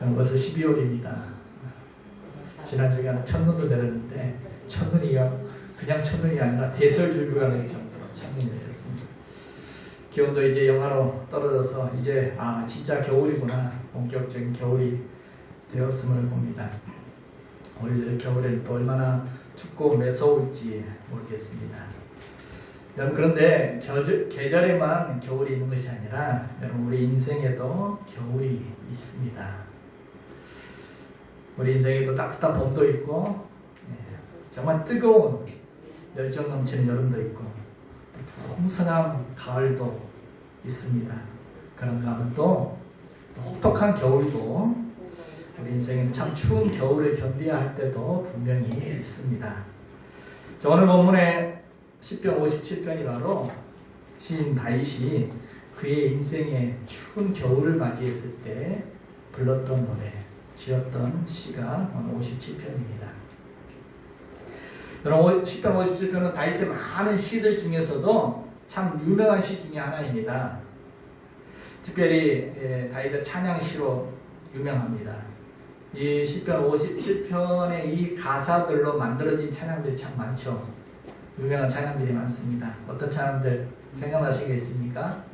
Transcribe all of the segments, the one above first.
벌써 12월입니다. 지난 주간에 첫눈도 내렸는데 첫눈이요 그냥 첫눈이 아니라 대설줄비가 내릴 정도로 첫눈이 내렸습니다. 기온도 이제 영하로 떨어져서 이제 진짜 겨울이구나, 본격적인 겨울이 되었음을 봅니다. 올 겨울에는 또 얼마나 춥고 매서울지 모르겠습니다. 여러분, 그런데 계절에만 겨울이 있는 것이 아니라 여러분, 우리 인생에도 겨울이 있습니다. 우리 인생에도 따뜻한 봄도 있고 정말 뜨거운 열정 넘치는 여름도 있고 풍성한 가을도 있습니다. 그런가 하면 또 혹독한 겨울도, 우리 인생에는 참 추운 겨울을 견뎌야 할 때도 분명히 있습니다. 오늘 본문의 10편 57편이 바로 시인 다윗이 그의 인생의 추운 겨울을 맞이했을 때 불렀던 노래, 지었던 시가 오늘 57편입니다. 여러분, 10편 57편은 다윗의 많은 시들 중에서도 참 유명한 시 중에 하나입니다. 특별히 다윗의 찬양시로 유명합니다. 이 10편 57편의 이 가사들로 만들어진 찬양들이 참 많죠. 유명한 찬양들이 많습니다. 어떤 찬양들 생각나시는 게 있습니까?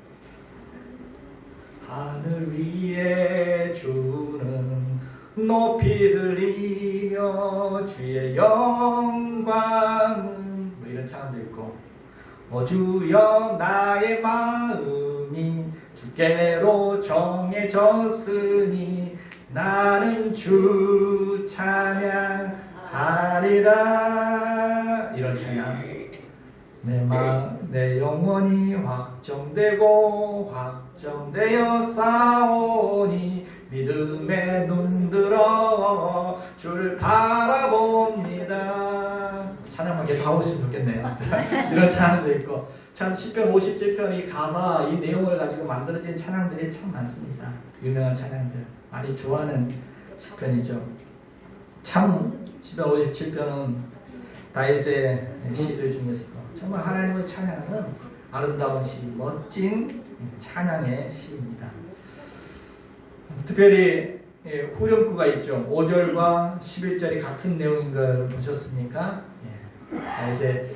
하늘 위에 주는 높이 들리며 주의 영광, 뭐 이런 찬양도 있고, 주여 나의 마음이 주께로 정해졌으니 나는 주 찬양하리라, 이런 찬양. 내 영혼이 확정되고 확정되어 싸우니 믿음에 눈들어 주를 바라봅니다. 찬양만 계속 하고 있으면 좋겠네요. 이런 찬양도 있고, 참 10편 57편 이 가사, 이 내용을 가지고 만들어진 찬양들이 참 많습니다. 유명한 찬양들, 많이 좋아하는 시편이죠. 참 10편 57편은 다윗의 시들 중에서도 정말 하나님을 찬양하는 아름다운 시, 멋진 찬양의 시입니다. 특별히 후렴구가 있죠. 5절과 11절이 같은 내용인 걸 보셨습니까? 다윗의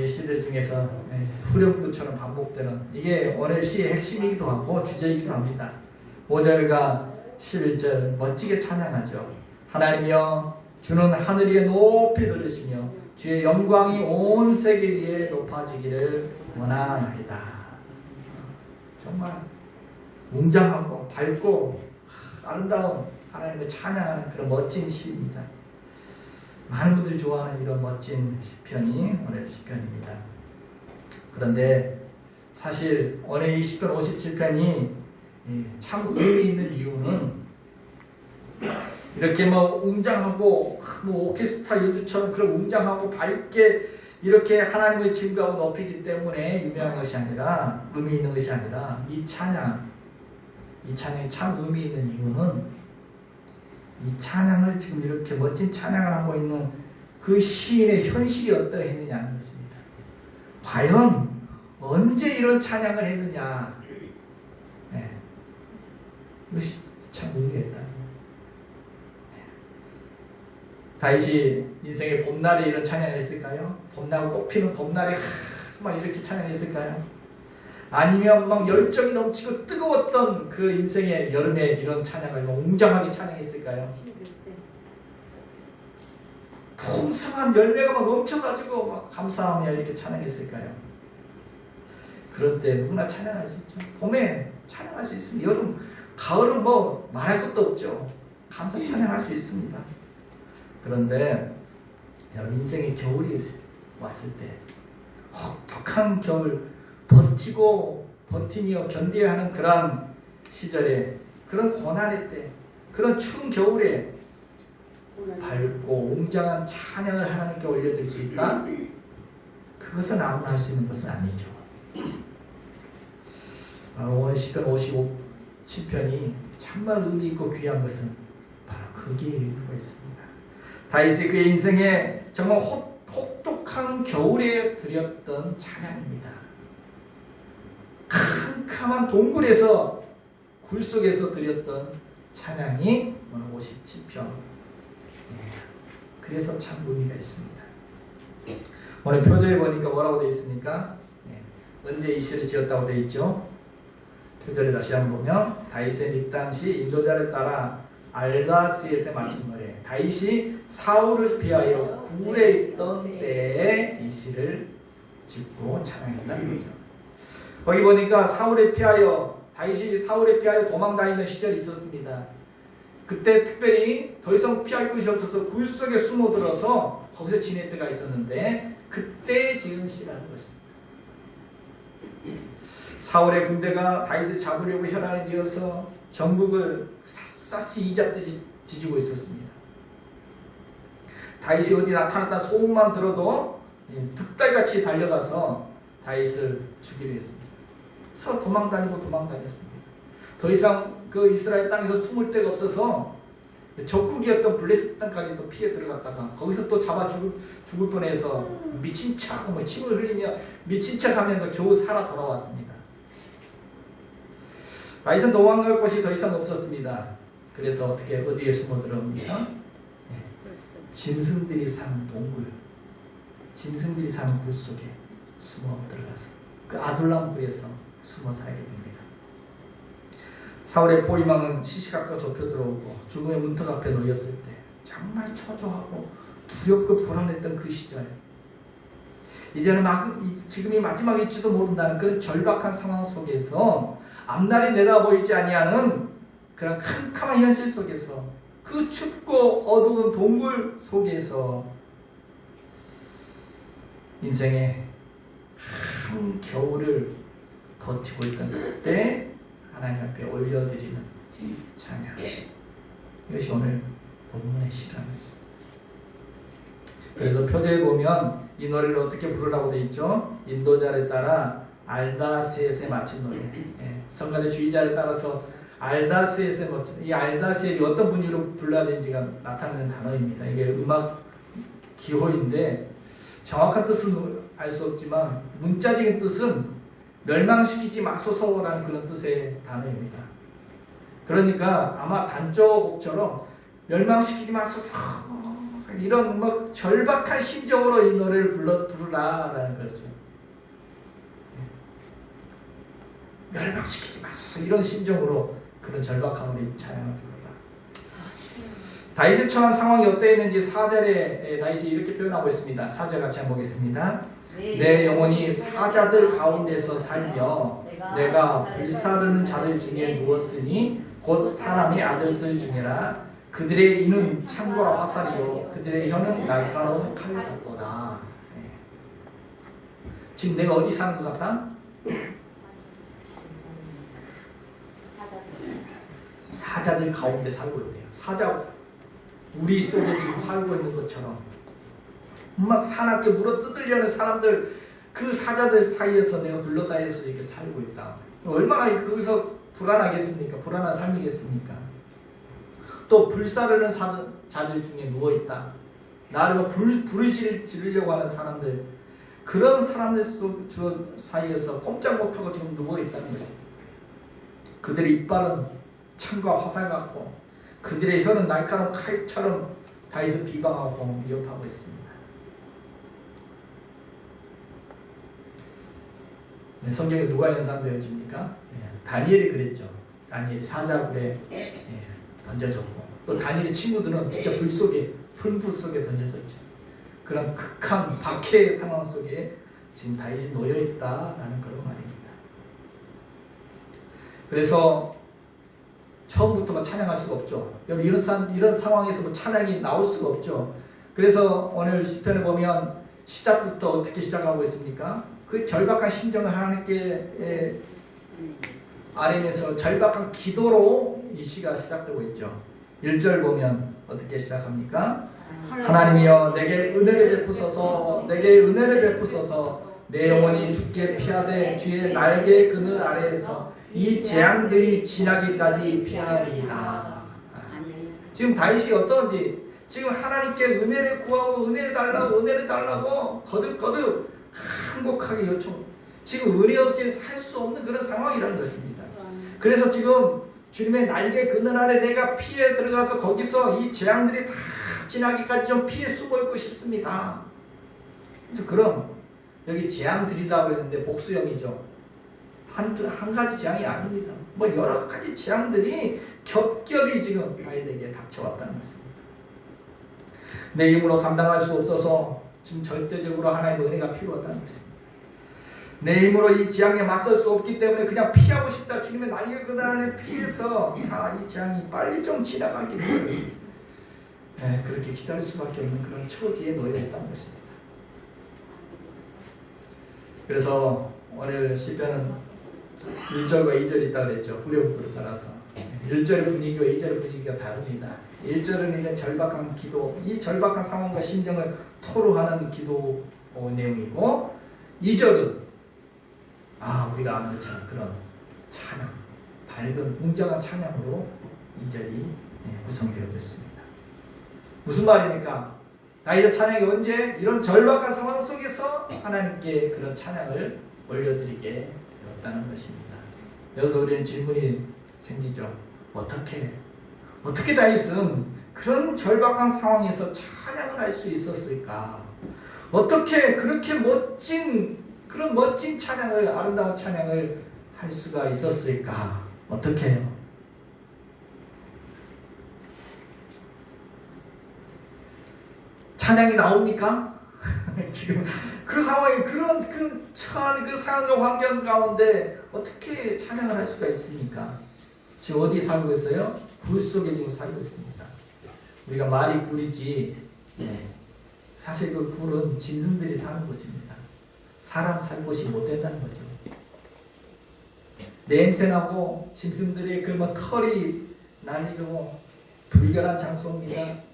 시들 중에서 후렴구처럼 반복되는, 이게 오늘 시의 핵심이기도 하고 주제이기도 합니다. 5절과 11절 멋지게 찬양하죠. 하나님이여, 주는 하늘 위에 높이 들으시며 주의 영광이 온 세계 위에 높아지기를 원하나이다. 정말 웅장하고 밝고 아름다운 하나님을 찬양하는 그런 멋진 시입니다. 많은 분들이 좋아하는 이런 멋진 시편이 오늘 시편입니다. 그런데 사실 오늘 이 시편 57편이 참 의미 있는 이유는, 이렇게 웅장하고 오케스트라 연주처럼 그런 웅장하고 밝게 이렇게 하나님의 증거하고 높이기 때문에 유명한 것이 아니라, 의미 있는 것이 아니라, 이 찬양이 참 의미 있는 이유는 이 찬양을 지금 이렇게 멋진 찬양을 하고 있는 그 시인의 현실이 어떠했느냐 하는 것입니다. 과연 언제 이런 찬양을 했느냐, 이것이 참 의미가 있다. 다윗이 인생의 봄날에 이런 찬양을 했을까요? 봄날 꽃피는 봄날에 막 이렇게 찬양했을까요? 아니면 막 열정이 넘치고 뜨거웠던 그 인생의 여름에 이런 찬양을 웅장하게 찬양했을까요? 풍성한 열매가 막 넘쳐가지고 막 감사하며 이렇게 찬양했을까요? 그럴 때 누구나 찬양할 수 있죠. 봄에 찬양할 수 있습니다. 여름, 가을은 뭐 말할 것도 없죠. 감사 찬양할 수 있습니다. 그런데 여러분, 인생의 겨울이 왔을 때, 혹독한 겨울, 버티며 견뎌야 하는 그런 시절에, 그런 고난의 때, 그런 추운 겨울에 밝고 웅장한 찬양을 하나님께 올려드릴 수 있다? 그것은 아무나 할 수 있는 것은 아니죠. 오늘 시편 57편이 정말 의미 있고 귀한 것은 바로 거기에 이유가 있습니다. 다윗이 그의 인생에 정말 혹독한 겨울에 드렸던 찬양입니다. 캄캄한 동굴에서, 굴 속에서 드렸던 찬양이 오늘 57편. 그래서 참 의미가 있습니다. 오늘 표제에 보니까 뭐라고 되어 있습니까? 언제 이 시를 지었다고 되어 있죠? 표절에 다시 한번 보면 다윗의 밑당시 인도자를 따라 알다스에세 맞춘 노래. 다윗이 사울을 피하여 굴에 있던 때에 이 시를 짓고 찬양했다는 거죠. 거기 보니까 다윗이 사울에 피하여 도망 다니는 시절이 있었습니다. 그때 특별히 더 이상 피할 곳이 없어서 굴 속에 숨어들어서 거기서 지낼 때가 있었는데 그때 지은 시라는 것입니다. 사울의 군대가 다윗을 잡으려고 혈안에 이어서 전국을 샅샅이 이잡듯이 뒤지고 있었습니다. 다윗이 어디 나타났다는 소문만 들어도 득달같이 달려가서 다윗을 죽이려 했습니다. 그래서 도망다녔습니다. 더 이상 그 이스라엘 땅에서 숨을 데가 없어서 적국이었던 블레셋 땅까지 또 피해 들어갔다가 거기서 또 잡아 죽을 뻔해서 미친 척 침을 흘리며 미친 척 하면서 겨우 살아 돌아왔습니다. 다윗은 도망갈 곳이 더 이상 없었습니다. 그래서 어디에 숨어 들어옵니까? 짐승들이 사는 동굴, 짐승들이 사는 굴 속에 숨어 들어가서 그 아둘람굴에서 숨어 살게 됩니다. 사울의 포위망은 시시각각 좁혀 들어오고 죽음의 문턱 앞에 놓였을 때 정말 초조하고 두렵고 불안했던 그 시절, 이제는 지금이 마지막일지도 모른다는 그런 절박한 상황 속에서 앞날이 내다보이지 아니하는 그런 캄캄한 현실 속에서 그 춥고 어두운 동굴 속에서 인생의 한 겨울을 버티고 있던 그때 하나님 앞에 올려드리는 찬양, 이것이 오늘 본문의 시라는 것입니다. 그래서 표제에 보면 이 노래를 어떻게 부르라고 되어 있죠? 인도자를 따라 알다스에세 맞춘 노래. 성간의 주의자를 따라서 알다스에세 맞춘, 이 알다스에 어떤 분위기로 불러야 되는지가 나타나는 단어입니다. 이게 음악 기호인데 정확한 뜻은 알 수 없지만 문자적인 뜻은 멸망시키지 마소서라는 그런 뜻의 단어입니다. 그러니까 아마 단조곡처럼 멸망시키지 마소서 이런 막 절박한 심정으로 이 노래를 부르라라는 거죠. 멸망시키지 마소서 이런 심정으로 그런 절박함으로 이 찬양을 부르라. 다윗이 처한 상황이 어떠했는지 4절에 다윗이 이렇게 표현하고 있습니다. 4절 같이 한번 보겠습니다. 내 영혼이 사자들 가운데서 살며 내가 불사르는 자들 중에 누웠으니 곧 사람의 아들들 중에라. 그들의 이는 창과 화살이요 그들의 혀는 날카로운 칼 같도다. 지금 내가 어디 사는 것 같다? 사자들 가운데 살고 있대요. 사자 우리 속에 지금 살고 있는 것처럼 막 사납게 물어뜯으려는 사람들, 그 사자들 사이에서 내가 둘러싸여서 이렇게 살고 있다. 얼마나 거기서 불안하겠습니까? 불안한 삶이겠습니까? 또 불사르는 자들 중에 누워있다. 나를 불을 지르려고 하는 사람들, 그런 사람들 사이에서 꼼짝 못하고 지금 누워있다는 것입니다. 그들의 이빨은 창과 화살 같고 그들의 혀는 날카로운 칼처럼 다윗을 비방하고 위협하고 있습니다. 성경에 누가 연상되어집니까? 다니엘이 그랬죠. 다니엘이 사자굴에 던져졌고 또 다니엘의 친구들은 진짜 풀불 속에 던져졌죠. 그런 극한 박해의 상황 속에 지금 다윗이 놓여있다라는 그런 말입니다. 그래서 처음부터 찬양할 수가 없죠. 이런 상황에서 찬양이 나올 수가 없죠. 그래서 오늘 시편을 보면 시작부터 어떻게 시작하고 있습니까? 그 절박한 심정을 하나님께 아뢰면서 절박한 기도로 이 시가 시작되고 있죠. 1절 보면 어떻게 시작합니까? 하나님이여 내게 은혜를 베푸소서, 내게 은혜를 베푸소서. 내 영혼이 주께 피하되 주의 날개 그늘 아래에서 이 재앙들이 지나기까지 피하리이다. 지금 다윗이 어떤지, 지금 하나님께 은혜를 구하고 은혜를 달라고 거듭 한곡하게 요청. 지금 은혜 없이 살 수 없는 그런 상황이라는 것입니다. 그래서 지금 주님의 날개 그늘 아래 내가 피해 들어가서 거기서 이 재앙들이 다 지나기까지 좀 피해 숨어 있고 싶습니다. 그럼 여기 재앙들이다 그랬는데 복수형이죠. 한 가지 재앙이 아닙니다. 뭐 여러 가지 재앙들이 겹겹이 지금 다윗에게 닥쳐왔다는 것입니다. 내 힘으로 감당할 수 없어서 지금 절대적으로 하나님의 은혜가 필요하다는 것입니다. 내 힘으로 이 재앙에 맞설 수 없기 때문에 그냥 피하고 싶다. 주님의 날개 그늘 안에 피해서 이 재앙이 빨리 좀 지나가기를 그렇게 기다릴 수밖에 없는 그런 처지에 놓여 있다는 것입니다. 그래서 오늘 시편은 1절과 2절이 있다고 그랬죠. 후렴구를 따라서 1절의 분위기와 2절의 분위기가 다릅니다. 1절은 이런 절박한 기도, 이 절박한 상황과 심정을 토로하는 기도 내용이고, 2절은 우리가 아는 것처럼 그런 찬양, 밝은 웅장한 찬양으로 2절이 구성되어졌습니다. 무슨 말입니까? 다윗의 찬양이 언제? 이런 절박한 상황 속에서 하나님께 그런 찬양을 올려드리게 되었다는 것입니다. 여기서 우리는 질문이 생기죠. 어떻게 다윗은 그런 절박한 상황에서 찬양을 할 수 있었을까? 어떻게 그렇게 그런 멋진 찬양을, 아름다운 찬양을 할 수가 있었을까? 어떻게 해요? 찬양이 나옵니까? 지금 그 상황이 그 상황과 환경 가운데 어떻게 찬양을 할 수가 있습니까? 지금 어디 살고 있어요? 굴 속에 지금 살고 있습니다. 우리가 말이 굴이지, 사실 그 굴은 짐승들이 사는 곳입니다. 사람 살 곳이 못 된다는 거죠. 냄새나고 짐승들이 털이 날리고 불결한 장소입니다.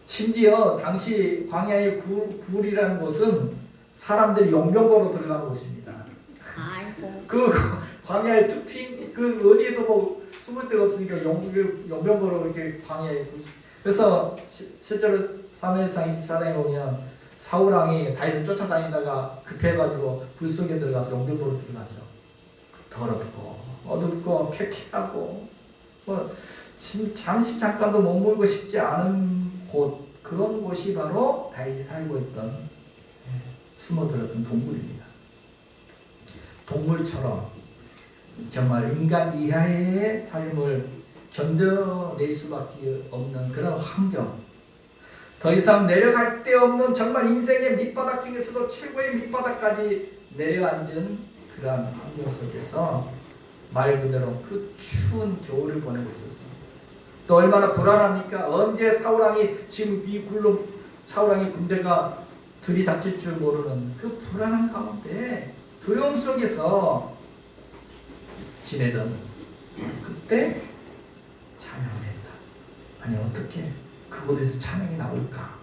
심지어 당시 광야의 굴이라는 곳은 사람들이 용병보로 들어가는 곳입니다. 그 광야의 특징, 어디에도 뭐 숨을 데가 없으니까 용병보로 이렇게 광야에. 그래서 실제로 사무엘상 24장에 보면 사울왕이 다윗을 쫓아다니다가 급해가지고 불 속에 들어가서 용병보로 들어가죠. 더럽고 어둡고 쾌쾌하고 잠시 잠깐도 머물고 싶지 않은 곳, 그런 곳이 바로 다윗이 살고 있던 숨어들었던 동굴입니다. 동물처럼 정말 인간 이하의 삶을 견뎌낼 수밖에 없는 그런 환경, 더 이상 내려갈 데 없는 정말 인생의 밑바닥 중에서도 최고의 밑바닥까지 내려앉은 그러한 환경 속에서 말 그대로 그 추운 겨울을 보내고 있었습니다. 또 얼마나 불안합니까? 언제 사울왕이 지금 이 굴로 사울왕의 군대가 들이닥칠 줄 모르는 그 불안한 가운데 두려움 속에서 지내던 그때 찬양을 했다. 아니 어떻게 그곳에서 찬양이 나올까?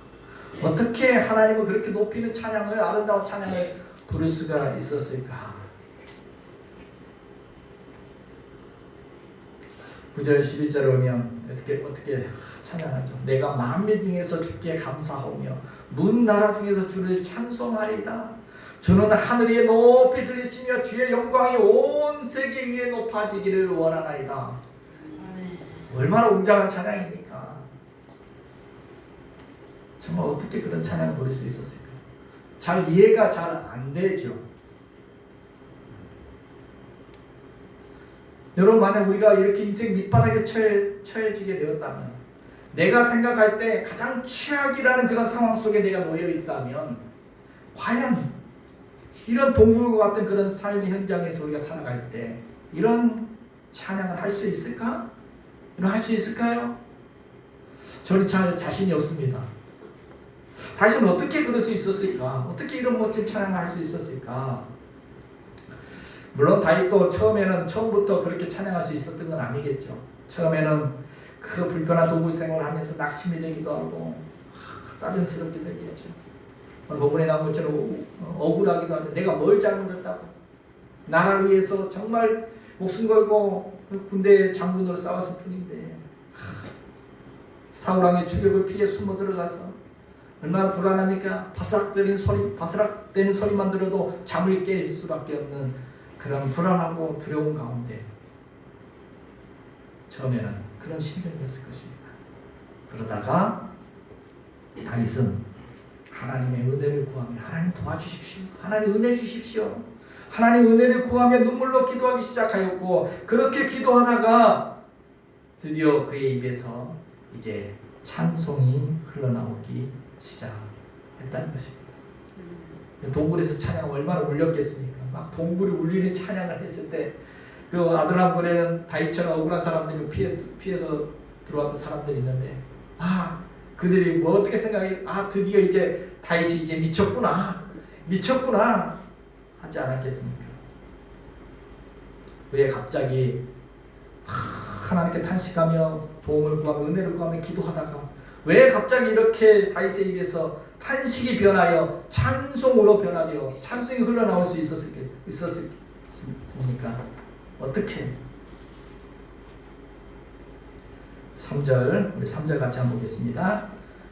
어떻게 하나님을 그렇게 높이는 찬양을, 아름다운 찬양을 부를 수가 있었을까? 9절 11절에 오면 어떻게 찬양하죠? 내가 만민 중에서 주께 감사하며 문 나라 중에서 주를 찬송하리이다. 주는 하늘 위에 높이 들리시며 주의 영광이 온 세계 위에 높아지기를 원하나이다. 얼마나 웅장한 찬양입니까? 정말 어떻게 그런 찬양을 부를 수 있었을까? 잘 이해가 잘 안 되죠. 여러분, 만약 우리가 이렇게 인생 밑바닥에 처해지게 되었다면, 내가 생각할 때 가장 최악이라는 그런 상황 속에 내가 놓여 있다면, 과연 이런 동굴과 같은 그런 삶의 현장에서 우리가 살아갈 때 이런 찬양을 할 수 있을까? 할 수 있을까요? 저는 잘 자신이 없습니다. 다시는 어떻게 그럴 수 있었을까? 어떻게 이런 멋진 찬양을 할 수 있었을까? 물론 다윗도 처음부터 그렇게 찬양할 수 있었던 건 아니겠죠. 처음에는 그 불편한 동굴 생활을 하면서 낙심이 되기도 하고 짜증스럽게 되겠죠. 본문에 나온 것처럼 억울하기도 하죠. 내가 뭘 잘못했다고. 나라를 위해서 정말 목숨 걸고 군대 장군으로 싸웠을 뿐인데 사울왕의 추격을 피해 숨어 들어가서 얼마나 불안합니까? 바스락대는 소리만 들어도 잠을 깰 수밖에 없는 그런 불안하고 두려운 가운데 처음에는 그런 심정이었을 것입니다. 그러다가 다윗은 하나님의 은혜를 구하며 하나님 도와주십시오. 하나님 은혜 주십시오. 하나님 은혜를 구하며 눈물로 기도하기 시작하였고 그렇게 기도하다가 드디어 그의 입에서 이제 찬송이 흘러나오기 시작했다는 것입니다. 동굴에서 찬양 얼마나 울렸겠습니까? 막 동굴이 울리는 찬양을 했을 때 그 아둘람 굴에는 다윗처럼 억울한 사람들이 피해서 들어왔던 사람들이 있는데 그들이 뭐 어떻게 생각해? 드디어 이제 다윗이 이제 미쳤구나 하지 않았겠습니까? 왜 갑자기 하나님께 탄식하며 도움을 구하며 은혜를 구하며 기도하다가 왜 갑자기 이렇게 다윗의 입에서 탄식이 변하여 찬송으로 변하여 찬송이 흘러나올 수 있었습니까? 어떻게? 3절 우리 3절 같이 한번 보겠습니다.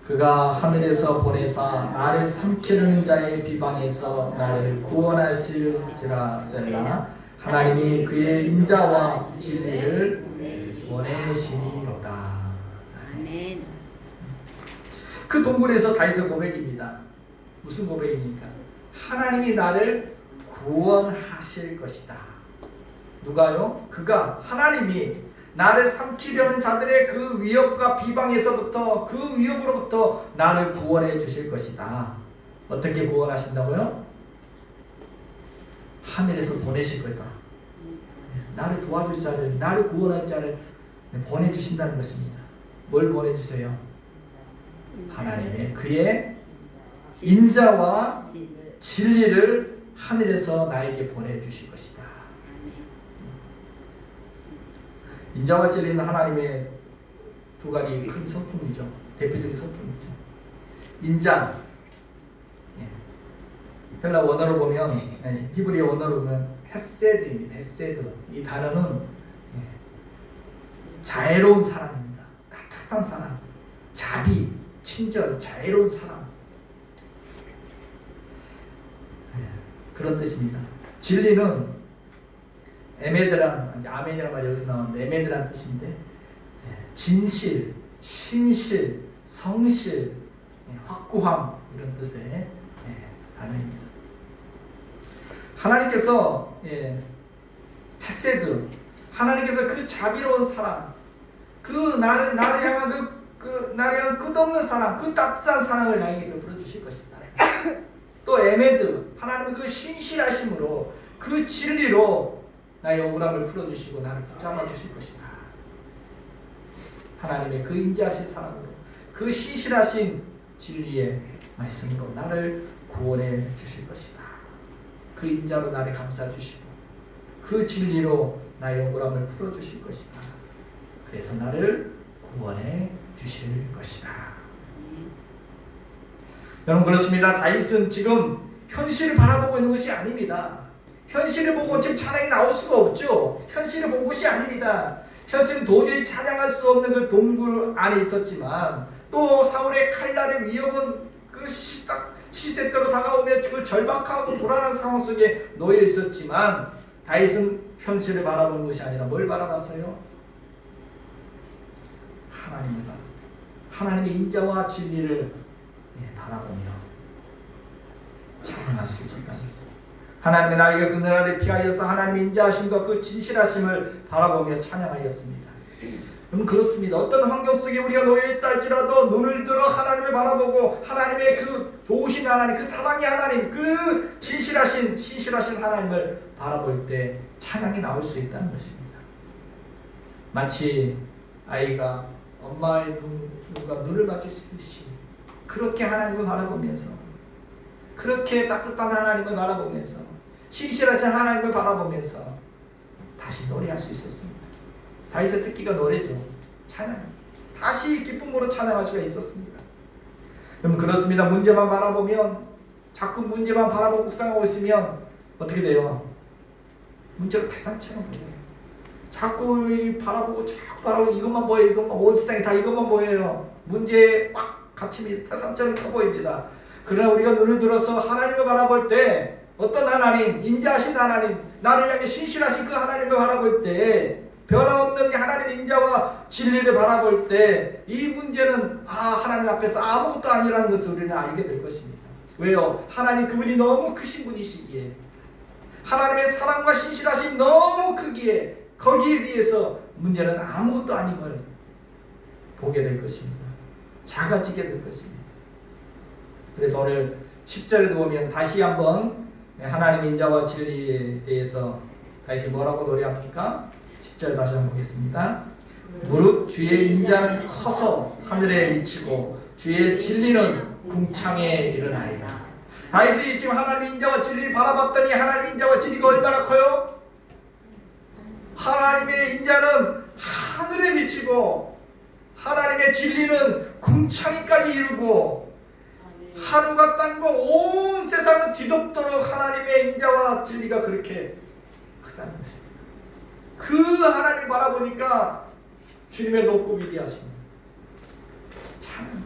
그가 하늘에서 보내사 나를 삼키려는 자의 비방에서 나를 구원하실지라 셀라. 하나님이 그의 인자와 진리를 보내시리로다. 아멘. 그 동굴에서 다윗의 고백입니다. 무슨 고백입니까? 하나님이 나를 구원하실 것이다. 누가요? 그가 하나님이 나를 삼키려는 자들의 그 위협과 비방에서부터 그 위협으로부터 나를 구원해 주실 것이다. 어떻게 구원하신다고요? 하늘에서 보내실 거다. 나를 도와줄 자를, 나를 구원할 자를 보내주신다는 것입니다. 뭘 보내주세요? 하나님의 그의 인자와 진리를 하늘에서 나에게 보내주실 것이다. 인자와 진리는 하나님의 두 가지 큰 성품이죠. 대표적인 성품이죠. 인자, 헬라 원어로 보면 히브리 원어로 보면 헤세드입니다. 헤세드. 이 단어는 자애로운 사랑입니다. 따뜻한 사랑, 자비, 친절, 자애로운 사랑. 그런 뜻입니다. 진리는 에메드란, 아멘이라는 말이 여기서 나오는데 에메드란 뜻인데 진실, 신실, 성실, 확고함 이런 뜻의 단어입니다. 하나님께서 헤세드, 하나님께서 그 자비로운 사랑, 그 나를 향한 나를 향한 끝없는 사랑, 그 따뜻한 사랑을 나에게 베풀어 주실 것이다. 또 에메드, 하나님은 그 신실하심으로 그 진리로 나의 억울함을 풀어주시고 나를 붙잡아 주실 것이다. 하나님의 그 인자하신 사랑으로 그 신실하신 진리의 말씀으로 나를 구원해 주실 것이다. 그 인자로 나를 감싸 주시고 그 진리로 나의 억울함을 풀어주실 것이다. 그래서 나를 구원해 주실 것이다. 여러분 그렇습니다. 다윗은 지금 현실을 바라보고 있는 것이 아닙니다. 현실을 보고 지금 찬양이 나올 수가 없죠. 현실을 본 것이 아닙니다. 현실은 도저히 찬양할 수 없는 그 동굴 안에 있었지만 또 사울의 칼날의 위협은 그 시대대로 다가오며 그 절박하고 불안한 상황 속에 놓여 있었지만 다윗은 현실을 바라보는 것이 아니라 뭘 바라봤어요? 하나님을 바라봤어요. 하나님의 인자와 진리를 바라보며 찬양할 수 있었다는 것입니다. 하나님의 나에게 그늘아래 피하여서 하나님의 인자하심과 그 진실하심을 바라보며 찬양하였습니다. 그럼 그렇습니다. 어떤 환경 속에 우리가 놓여있다 할지라도 눈을 들어 하나님을 바라보고 하나님의 그 좋으신 하나님, 그 사랑의 하나님, 그 진실하신 신실하신 하나님을 바라볼 때 찬양이 나올 수 있다는 것입니다. 마치 아이가 엄마의 눈과 눈을 마주치듯이 그렇게 하나님을 바라보면서 그렇게 따뜻한 하나님을 바라보면서 신실하신 하나님을 바라보면서 다시 노래할 수 있었습니다. 다윗의 특기가 노래죠. 찬양. 다시 기쁨으로 찬양할 수가 있었습니다. 여러분 그렇습니다. 문제만 바라보면 자꾸 문제만 바라보고 묵상하고 있으면 어떻게 돼요? 문제가 태산처럼 보여요. 자꾸 바라보고 이것만 보여요. 이것만 온 세상이 다 이것만 보여요. 문제에 막 갇힘이 태산처럼 커 보입니다. 그러나 우리가 눈을 들어서 하나님을 바라볼 때 어떤 하나님, 인자하신 하나님, 나를 향해 신실하신 그 하나님을 바라볼 때 변함없는 하나님의 인자와 진리를 바라볼 때 이 문제는 하나님 앞에서 아무것도 아니라는 것을 우리는 알게 될 것입니다. 왜요? 하나님 그분이 너무 크신 분이시기에, 하나님의 사랑과 신실하심 너무 크기에 거기에 비해서 문제는 아무것도 아님을 보게 될 것입니다. 작아지게 될 것입니다. 그래서 오늘 10절에도 보면 다시 한번 하나님의 인자와 진리에 대해서 다시 뭐라고 노래합니까? 10절 다시 한번 보겠습니다. 무릇 주의 인자는 커서 하늘에 미치고 주의 진리는 궁창에 이르나이다. 다윗이 지금 하나님의 인자와 진리를 바라봤더니 하나님의 인자와 진리가 얼마나 커요? 하나님의 인자는 하늘에 미치고 하나님의 진리는 궁창에까지 이르고 하늘과 땅과 온 세상을 뒤덮도록 하나님의 인자와 진리가 그렇게 크다는 것입니다. 그 하나님을 바라보니까 주님의 높고 위대하십니다. 참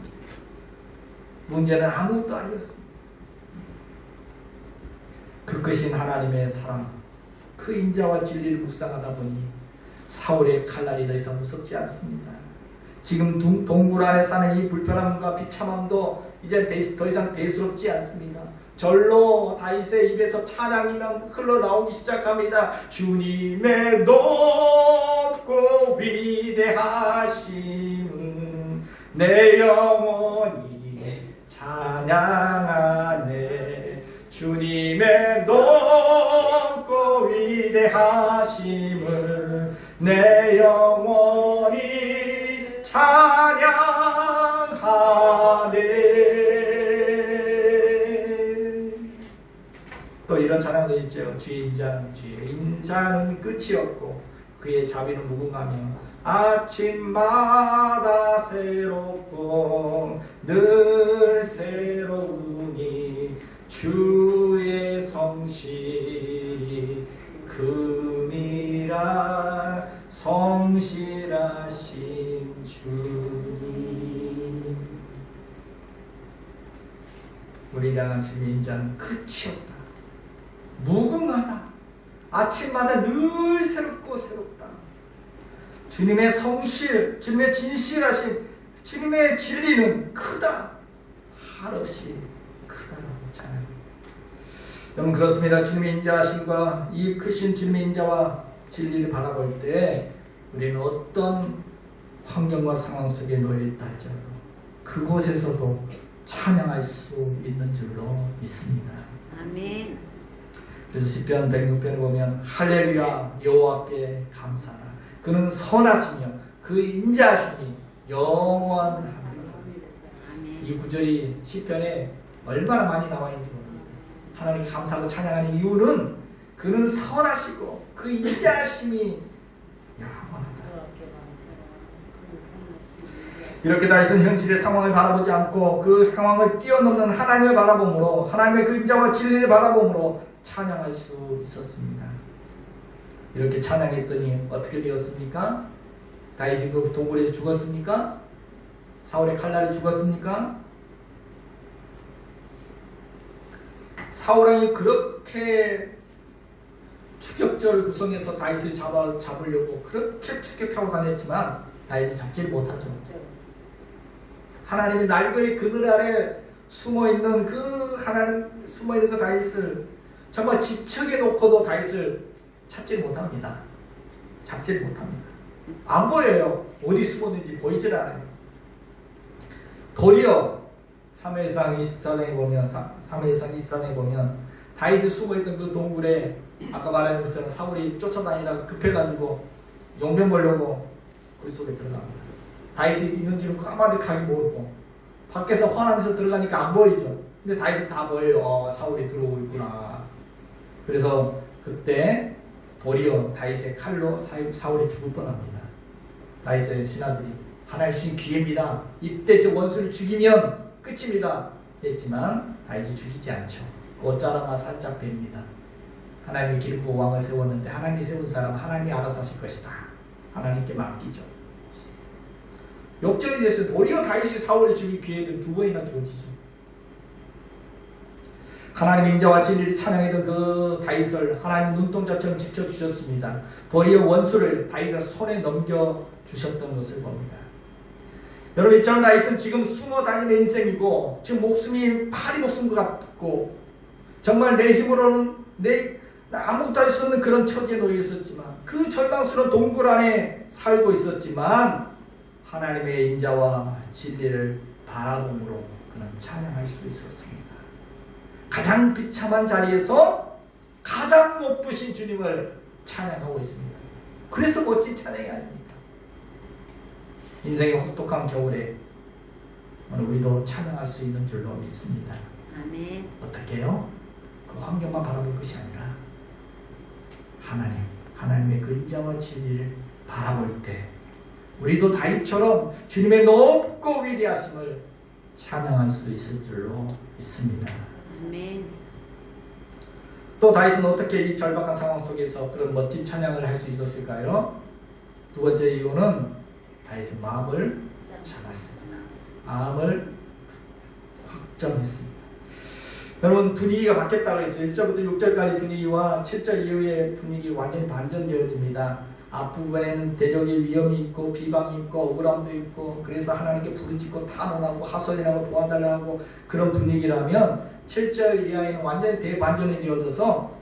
문제는 아무것도 아니었습니다. 그 크신 하나님의 사랑, 그 인자와 진리를 묵상하다 보니 사울의 칼날이 더 이상 무섭지 않습니다. 지금 동굴 안에 사는 이 불편함과 비참함도 이제 더 이상 대수롭지 않습니다. 절로 다윗의 입에서 찬양이만 흘러나오기 시작합니다. 주님의 높고 위대하심 내 영혼이 찬양하네. 주님의 높고 위대하심을 내 영혼이 찬양하네. 또 이런 찬양도 있죠. 주의 인자는 끝이 없고 그의 자비는 무궁하며 아침마다 새롭고 늘 새로우니 주의 성실 금이라 성실하신 주님. 우리를 향한 주의 인자는 끝이 없다. 무궁하다. 아침마다 늘 새롭고 새롭다. 주님의 성실, 주님의 진실하심, 주님의 진리는 크다. 한없이 크다라고 찬양합니다. 여러분 그렇습니다. 주님의 인자하심과 이 크신 주님의 인자와 진리를 바라볼 때 우리는 어떤 환경과 상황 속에 놓여있다 할지라도 그곳에서도 찬양할 수 있는 줄로 믿습니다. 아멘. 그래서 시편 106편에 보면 할렐루야 여호와께 감사하라. 그는 선하시며 그 인자하심이 영원합니다. 이 구절이 시편에 얼마나 많이 나와 있는지 모릅니다. 하나님께 감사하고 찬양하는 이유는 그는 선하시고 그 인자하심이 영원하다. 이렇게 다윗은 현실의 상황을 바라보지 않고 그 상황을 뛰어넘는 하나님을 바라봄으로 하나님의 그 인자와 진리를 바라봄으로 찬양할 수 있었습니다. 이렇게 찬양했더니 어떻게 되었습니까? 다윗이 그 동굴에서 죽었습니까? 사울의 칼날에 죽었습니까? 사울왕이 그렇게 추격자를 구성해서 다윗을 잡으려고 그렇게 추격하고 다녔지만 다윗을 잡지를 못하죠. 하나님의 날개의 그늘 아래 숨어있는 그 다윗을 정말 지척에 놓고도 다윗을 찾지 못합니다. 잡지 못합니다. 안 보여요. 어디 숨었는지 보이질 않아요. 도리어 사무엘상 24장에 보면 다윗이 숨어있던 그 동굴에 아까 말한 것처럼 사울이 쫓아다니다가 급해가지고 용변 보려고 그 속에 들어갑니다. 다윗이 있는지는 까마득하게 모르고 밖에서 환한 데서 들어가니까 안 보이죠. 근데 다윗은 다 보여요. 사울이 들어오고 있구나. 그래서 그때 도리어 다윗의 칼로 사울이 죽을 뻔합니다. 다윗의 신하들이 하나님 주신 기회입니다. 이때 저 원수를 죽이면 끝입니다. 했지만 다윗이 죽이지 않죠. 옷자락만 살짝 뺍니다. 하나님이 기름 부어 왕을 세웠는데 하나님이 세운 사람은 하나님이 알아서 하실 것이다. 하나님께 맡기죠. 역전이 됐어요. 도리어 다윗이 사울을 죽일 기회를 두 번이나 주어지죠. 하나님의 인자와 진리를 찬양했던 그 다윗을 하나님 눈동자처럼 지켜주셨습니다. 도리어 원수를 다윗의 손에 넘겨주셨던 것을 봅니다. 여러분, 이처럼 다윗은 지금 숨어 다니는 인생이고 지금 목숨이 파리 목숨 같고 정말 내 힘으로는 아무것도 할 수 없는 그런 처지에 놓여 있었지만 그 절망스러운 동굴 안에 살고 있었지만 하나님의 인자와 진리를 바라봄으로 그는 찬양할 수 있었습니다. 가장 비참한 자리에서 가장 높으신 주님을 찬양하고 있습니다. 그래서 멋진 찬양이 아닙니까? 인생의 혹독한 겨울에 오늘 우리도 찬양할 수 있는 줄로 믿습니다. 아멘. 어떻게 해요? 그 환경만 바라볼 것이 아니라 하나님의 그 인자와 진리를 바라볼 때 우리도 다윗처럼 주님의 높고 위대하심을 찬양할 수 있을 줄로 믿습니다. 아멘. 또 다윗은 어떻게 이 절박한 상황 속에서 그런 멋진 찬양을 할 수 있었을까요? 두 번째 이유는 다윗은 마음을 잡았습니다. 마음을 확정했습니다. 여러분, 분위기가 바뀌었다고 했죠. 1절부터 6절까지 분위기와 7절 이후의 분위기 완전히 반전되어집니다. 앞부분에는 대적의 위험이 있고 비방이 있고 억울함도 있고 그래서 하나님께 부르짖고 탄원하고 하소연하고 도와달라고 그런 분위기라면 7절 이하에는 완전히 대반전이 되어져서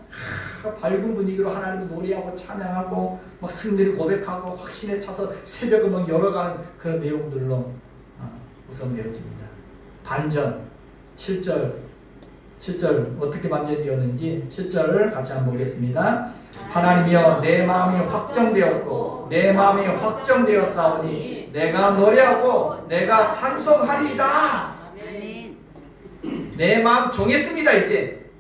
밝은 분위기로 하나님을 노래하고 찬양하고 막 승리를 고백하고 확신에 차서 새벽을 막 열어가는 그런 내용들로 구성되어집니다. 반전 7절 어떻게 반전되었는지 7절을 같이 한번 보겠습니다. 하나님이여 내 마음이 확정되었고 내 마음이 확정되었사오니 내가 노래하고 내가 찬송하리이다. 아멘. 내 마음 정했습니다. 이제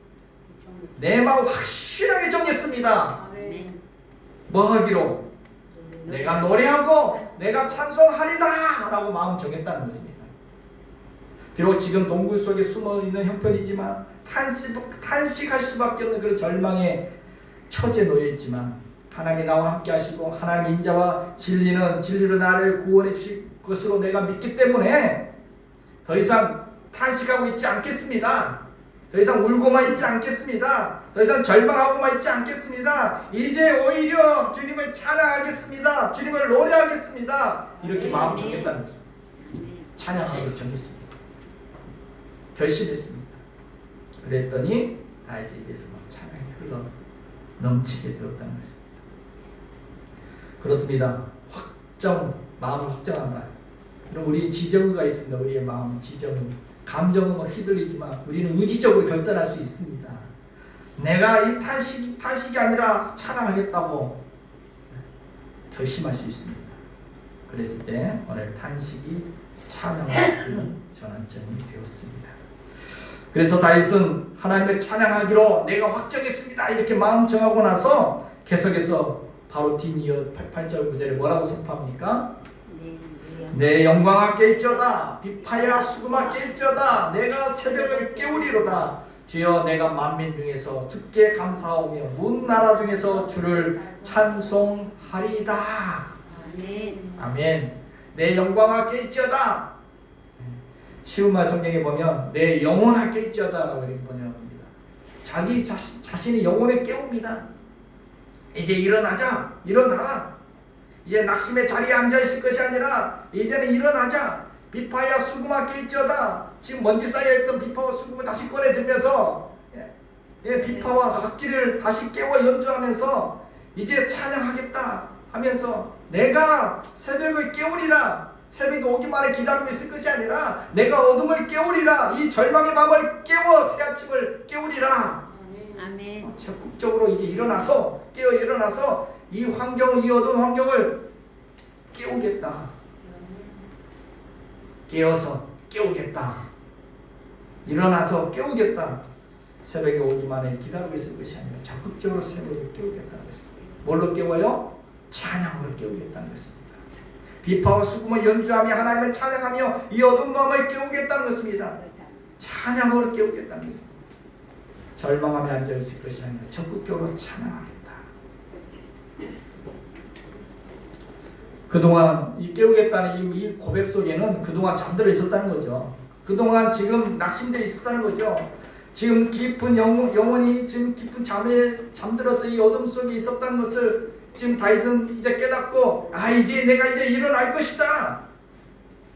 내 마음 확실하게 정했습니다. 아멘. 뭐 하기로? 내가 노래하고 내가 찬송하리다 라고 마음 정했다는 것입니다. 비록 지금 동굴 속에 숨어있는 형편이지만 탄식할 수밖에 없는 그런 절망의 처지에 놓여있지만 하나님이 나와 함께 하시고 하나님의 인자와 진리로 나를 구원해 주실 것으로 내가 믿기 때문에 더 이상 탄식하고 있지 않겠습니다. 더 이상 울고만 있지 않겠습니다. 더 이상 절망하고만 있지 않겠습니다. 이제 오히려 주님을 찬양하겠습니다. 주님을 노래하겠습니다. 이렇게 마음 정했다는 것입니다. 찬양하기로 정했습니다. 결심했습니다. 그랬더니 다윗의 입에서 막 찬양이 흘러 넘치게 되었다는 것입니다. 그렇습니다. 마음을 확정한다. 그럼 우리 지정의가 있습니다. 우리의 마음 지정의. 감정은 막 휘둘리지만 우리는 의지적으로 결단할 수 있습니다. 내가 이 탄식이 아니라 찬양하겠다고 결심할 수 있습니다. 그랬을 때 오늘 탄식이 찬양을 이끄는 전환점이 되었습니다. 그래서 다윗은 하나님을 찬양하기로 내가 확정했습니다. 이렇게 마음 정하고 나서 계속해서 바로 뒷이어 8절 9절에 뭐라고 선포합니까? 내 영광 앞에 있죠다. 비파야 수금아 깨있죠다. 내가 새벽을 깨우리로다. 주여 내가 만민 중에서 주께 감사하오며 문 나라 중에서 주를 찬송하리이다. 아멘. 아멘. 내 영광 앞에 있죠다. 쉬운 말 성경에 보면 내 영혼 앞에 있죠다 라고 이렇게 번역합니다. 자기 자신의 영혼에 깨웁니다. 이제 일어나자. 일어나라. 이제 낙심의 자리에 앉아있을 것이 아니라 이제는 일어나자. 비파야 수금아 깨있죠다. 지금 먼지 쌓여있던 비파와 수금을 다시 꺼내들면서 비파와 악기를 다시 깨워 연주하면서 이제 찬양하겠다 하면서 내가 새벽을 깨우리라. 새벽이 오기만에 기다리고 있을 것이 아니라 내가 어둠을 깨우리라. 이 절망의 밤을 깨워 새 아침을 깨우리라. 아멘. 적극적으로 이제 깨어 일어나서 이 환경, 이 어두운 환경을 깨우겠다. 깨어서 깨우겠다. 일어나서 깨우겠다. 새벽에 오기만에 기다리고 있을 것이 아니라 적극적으로 새벽을 깨우겠다는 것입니다. 뭘로 깨워요? 찬양으로 깨우겠다는 것입니다. 비파와 수금을 연주하며 하나님을 찬양하며 이 어두운 밤을 깨우겠다는 것입니다. 찬양으로 깨우겠다는 것입니다. 절망하며 앉아있을 것이 아니라 적극적으로 찬양하겠다. 그동안 이 깨우겠다는 이 고백 속에는 그동안 잠들어 있었다는 거죠. 그동안 지금 낙심되어 있었다는 거죠. 지금 깊은 영혼이 지금 깊은 잠에 잠들어서 이 어둠 속에 있었다는 것을 지금 다윗은 이제 깨닫고 이제 내가 이제 일어날 것이다.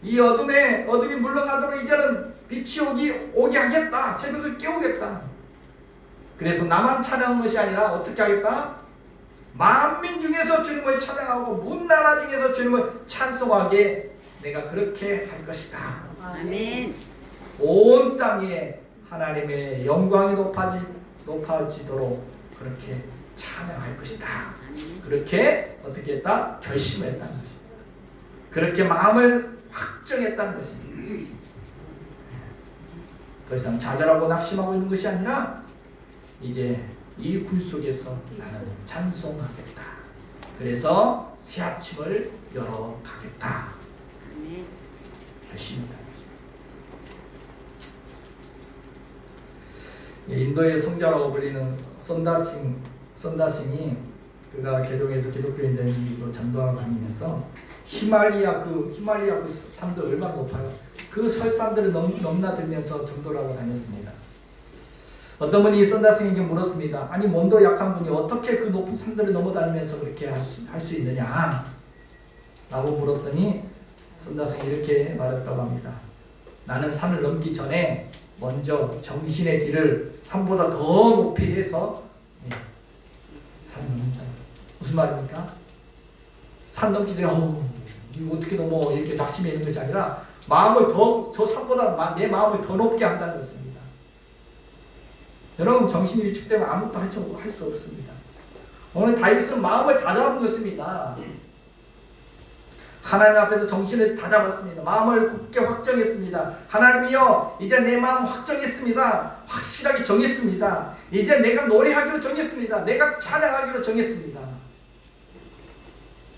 이 어둠이 물러가도록 이제는 빛이 오게 하겠다. 새벽을 깨우겠다. 그래서 나만 찬양한 것이 아니라 어떻게 하겠다? 만민 중에서 주님을 찬양하고 문나라 중에서 주님을 찬송하게 내가 그렇게 할 것이다. 아멘. 온 땅에 하나님의 영광이 높아지도록 그렇게 찬양할 것이다. 그렇게 어떻게 했다? 결심했다는 것입니다. 그렇게 마음을 확정했다는 것입니다. 더 이상 좌절하고 낙심하고 있는 것이 아니라 이제 이 굴 속에서 나는 찬송하겠다. 그래서 새 아침을 열어가겠다. 아멘. 결심했다는 것입니다. 인도의 성자라고 불리는 선다싱이 그가 개동에서 기독교인들로 전도하러 다니면서 히말리아 그 산들 얼마나 높아요. 그 설산들을 넘나들면서 전도를 하고 다녔습니다. 어떤 분이 선다싱에게 물었습니다. 아니 몸도 약한 분이 어떻게 그 높은 산들을 넘어다니면서 그렇게 할 수 있느냐 라고 물었더니 선다싱이 이렇게 말했다고 합니다. 나는 산을 넘기 전에 먼저 정신의 길을 산보다 더 높이 해서 산을 넘는다. 무슨 말입니까? 산 넘기 전에 이거 어떻게 넘어 이렇게 낙심해 있는 것이 아니라 마음을 저 산보다 내 마음을 더 높게 한다는 것입니다. 여러분 정신이 위축되면 아무것도 할 수 없습니다. 오늘 다윗은 마음을 다 잡은 것입니다. 하나님 앞에서 정신을 다 잡았습니다. 마음을 굳게 확정했습니다. 하나님이여 이제 내 마음 확정했습니다. 확실하게 정했습니다. 이제 내가 노래하기로 정했습니다. 내가 찬양하기로 정했습니다.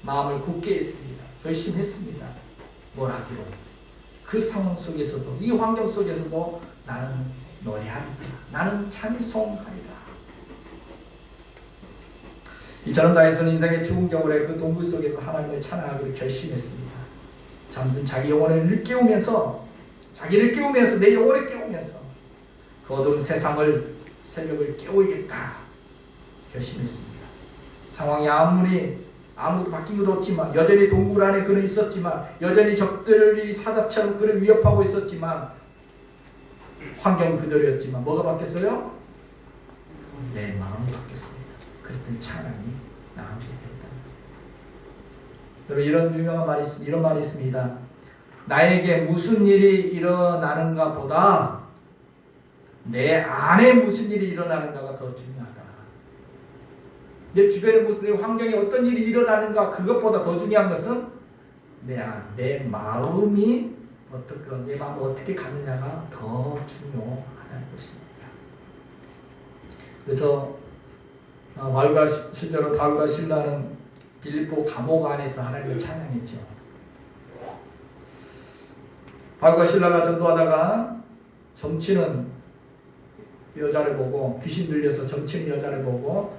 마음을 굳게 했습니다. 결심했습니다. 뭘 하기로. 그 상황 속에서도 이 환경 속에서도 나는 노래하리다. 나는 찬송하리다. 이처럼 다윗은 인생의 추운 겨울에 그 동굴 속에서 하나님을 찬양하기로 결심했습니다. 잠든 자기 영혼을 깨우면서 자기를 깨우면서 내 영혼을 깨우면서 그 어두운 새벽을 깨우겠다 결심했습니다. 상황이 아무도 바뀐 것도 없지만 여전히 동굴 안에 그는 있었지만 여전히 적들이 사자처럼 그를 위협하고 있었지만 환경은 그대로였지만 뭐가 바뀌었어요? 내 마음이 바뀌었습니다. 그랬더니 찬양이 나오게 됐다는 것입니다. 여러분 이런 유명한 말이 있습니다. 이런 말이 있습니다. 나에게 무슨 일이 일어나는가 보다 내 안에 무슨 일이 일어나는가가 더 중요하다. 내 주변에 내 환경에 어떤 일이 일어나는가 그것보다 더 중요한 것은 내 마음이 내 마음을 어떻게 가느냐가 더 중요하다는 것입니다. 그래서 실제로 바울과 실라는 빌립보 감옥 안에서 하나님을 찬양했죠. 바울과 실라가 전도하다가 점치는 여자를 보고 귀신 들려서 점치는 여자를 보고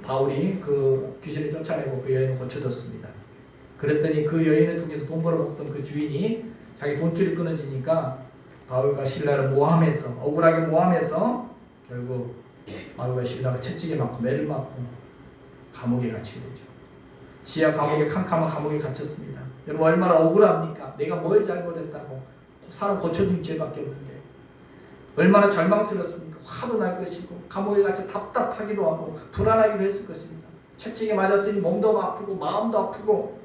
바울이 그 귀신을 쫓아내고 그 여인을 고쳐줬습니다. 그랬더니 그 여인을 통해서 돈 벌어먹던 그 주인이 자기 돈줄이 끊어지니까 바울과 실라를 억울하게 모함해서 결국 바울과 실라가 채찍에 맞고 매를 맞고 감옥에 갇히게 되죠. 지하 감옥에 캄캄한 감옥에 갇혔습니다. 여러분 얼마나 억울합니까? 내가 뭘 잘못했다고 사람 고쳐준 죄밖에 없는데 얼마나 절망스럽습니까? 화도 날 것이고 감옥에 갇혀 답답하기도 하고 불안하기도 했을 것입니다. 채찍에 맞았으니 몸도 아프고 마음도 아프고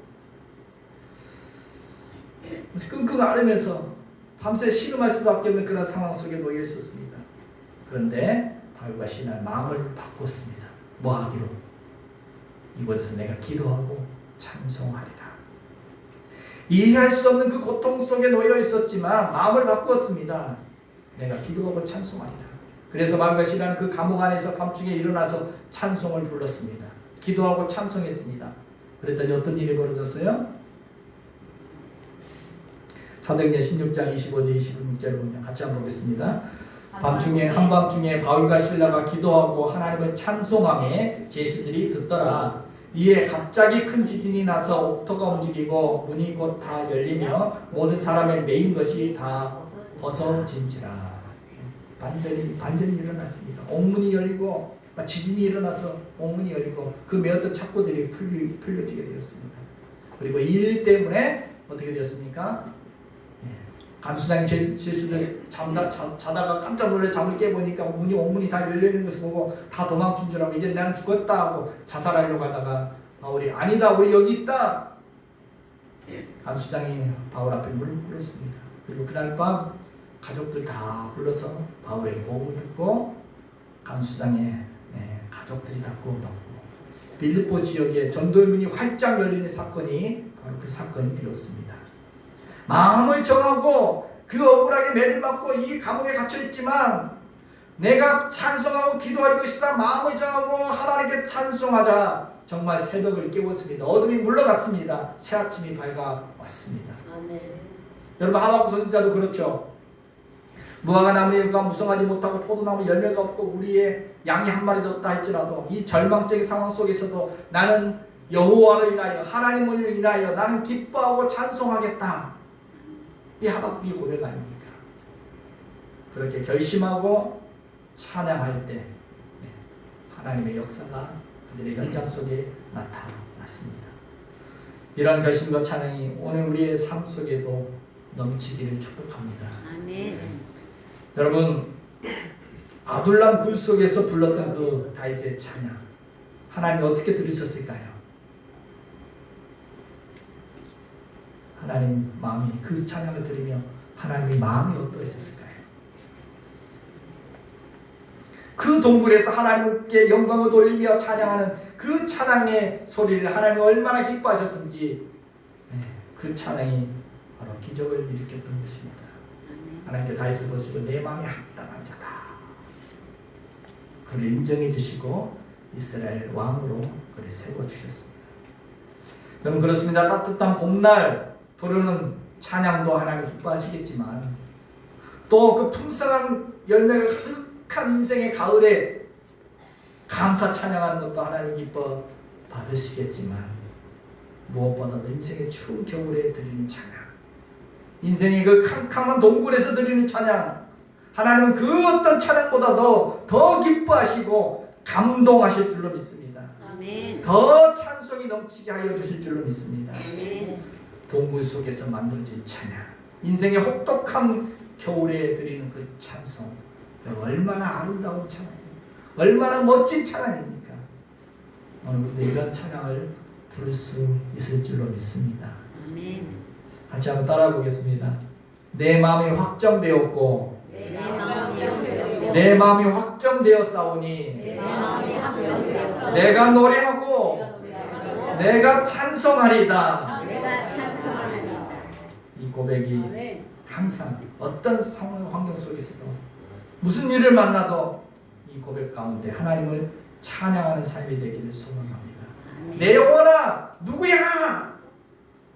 끙끙 앓으면서 밤새 신음할 수밖에 없는 그런 상황 속에 놓여 있었습니다. 그런데 바울과 실라는 마음을 바꿨습니다. 뭐 하기로? 이곳에서 내가 기도하고 찬송하리라. 이해할 수 없는 그 고통 속에 놓여 있었지만 마음을 바꾸었습니다. 내가 기도하고 찬송하리라. 그래서 바울과 실라는 그 감옥 안에서 밤중에 일어나서 찬송을 불렀습니다. 기도하고 찬송했습니다. 그랬더니 어떤 일이 벌어졌어요? 사도행전 16장 25절 26절을 보면 같이 한번 보겠습니다. 한밤중에 바울과 실라가 기도하고 하나님을 찬송하며 제수들이 듣더라. 이에 갑자기 큰 지진이 나서 옥토가 움직이고 문이 곧 다 열리며 모든 사람의 메인 것이 다 벗어진지라. 반전이 일어났습니다. 옥문이 열리고 지진이 일어나서 옥문이 열리고 그 메었던 착고들이 풀려지게 되었습니다. 그리고 이 일 때문에 어떻게 되었습니까? 간수장이 제수들 자다가 깜짝 놀래 잠을 깨보니까 옥문이 다 열려있는 것을 보고 다 도망친 줄 알고 이제 나는 죽었다 하고 자살하려고 하다가 바울이 아니다 우리 여기 있다. 간수장이 바울 앞에 물었습니다. 그리고 그날 밤 가족들 다 불러서 바울에게 복음을 듣고 간수장의 가족들이 다 구원받고 빌립보 지역에 전도문이 활짝 열리는 사건이 바로 그 사건이 되었습니다. 마음을 정하고 그 억울하게 매를 맞고 이 감옥에 갇혀있지만 내가 찬송하고 기도할 것이다. 마음을 정하고 하나님께 찬송하자. 정말 새벽을 깨웠습니다. 어둠이 물러갔습니다. 새 아침이 밝아왔습니다. 아멘. 여러분 하박국 선지자도 그렇죠. 무화과 나무가 무성하지 못하고 포도나무 열매가 없고 우리의 양이 한 마리도 없다 할지라도 이 절망적인 상황 속에서도 나는 여호와를 인하여 하나님을 인하여 나는 기뻐하고 찬송하겠다. 이 하박국의 고백 아닙니까? 그렇게 결심하고 찬양할 때 하나님의 역사가 그들의 현장 속에 나타났습니다. 이런 결심과 찬양이 오늘 우리의 삶 속에도 넘치기를 축복합니다. 아멘. 여러분 아둘람 굴 속에서 불렀던 그 다윗의 찬양 하나님이 어떻게 들으셨을까요? 하나님 마음이 그 찬양을 들으며 하나님의 마음이 어떠했을까요? 그 동굴에서 하나님께 영광을 돌리며 찬양하는 그 찬양의 소리를 하나님이 얼마나 기뻐하셨던지 그 찬양이 바로 기적을 일으켰던 것입니다. 하나님께 다윗을 보시고 내 마음이 합당한 자다. 그를 인정해 주시고 이스라엘 왕으로 그를 세워주셨습니다. 여러분 그렇습니다. 따뜻한 봄날 부르는 찬양도 하나님 기뻐하시겠지만 또 그 풍성한 열매가 가득한 인생의 가을에 감사 찬양하는 것도 하나님 기뻐 받으시겠지만 무엇보다도 인생의 추운 겨울에 드리는 찬양 인생의 그 캄캄한 동굴에서 드리는 찬양 하나님은 그 어떤 찬양보다도 더 기뻐하시고 감동하실 줄로 믿습니다. 아멘. 더 찬송이 넘치게 하여 주실 줄로 믿습니다. 아멘. 동굴 속에서 만들어진 찬양 인생의 혹독한 겨울에 드리는 그 찬송 얼마나 아름다운 찬양입니까? 얼마나 멋진 찬양입니까? 오늘부터 이런 찬양을 부를 수 있을 줄로 믿습니다. 아멘. 같이 한번 따라 보겠습니다. 내 마음이 확정되었고 내 마음이 확정되었사오니 내가 노래하고 내가 찬송하리다. 이 고백이 항상 어떤 상황 환경 속에서도 무슨 일을 만나도 이 고백 가운데 하나님을 찬양하는 삶이 되기를 소망합니다. 내 영혼아 누구야?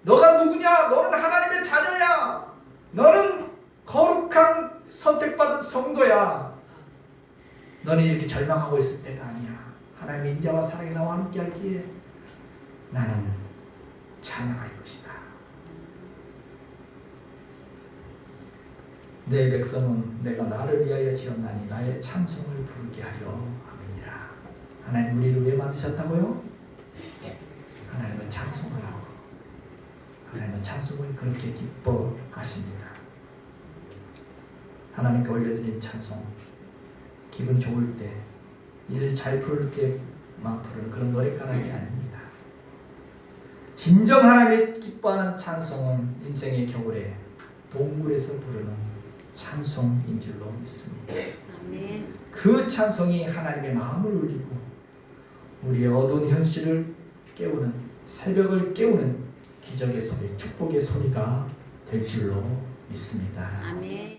너가 누구냐? 너는 하나님의 자녀야. 너는 거룩한 선택받은 성도야. 너는 이렇게 절망하고 있을 때가 아니야. 하나님의 인자와 사랑이 나와 함께하기에 나는 찬양할 것이다. 내 백성은 내가 나를 위하여 지었나니 나의 찬송을 부르게 하려 함이니라. 하나님 우리를 왜 만드셨다고요? 하나님은 찬송하라고. 하나님은 찬송을 그렇게 기뻐하십니다. 하나님께 올려드린 찬송 기분 좋을 때 일을 잘 풀을 때만 부르는 그런 노랫가락이 아닙니다. 진정 하나님이 기뻐하는 찬송은 인생의 겨울에 동굴에서 부르는 찬송인 줄로 믿습니다. 아멘. 그 찬송이 하나님의 마음을 울리고 우리의 어두운 현실을 깨우는 새벽을 깨우는 기적의 소리, 축복의 소리가 될 줄로 믿습니다. 아멘.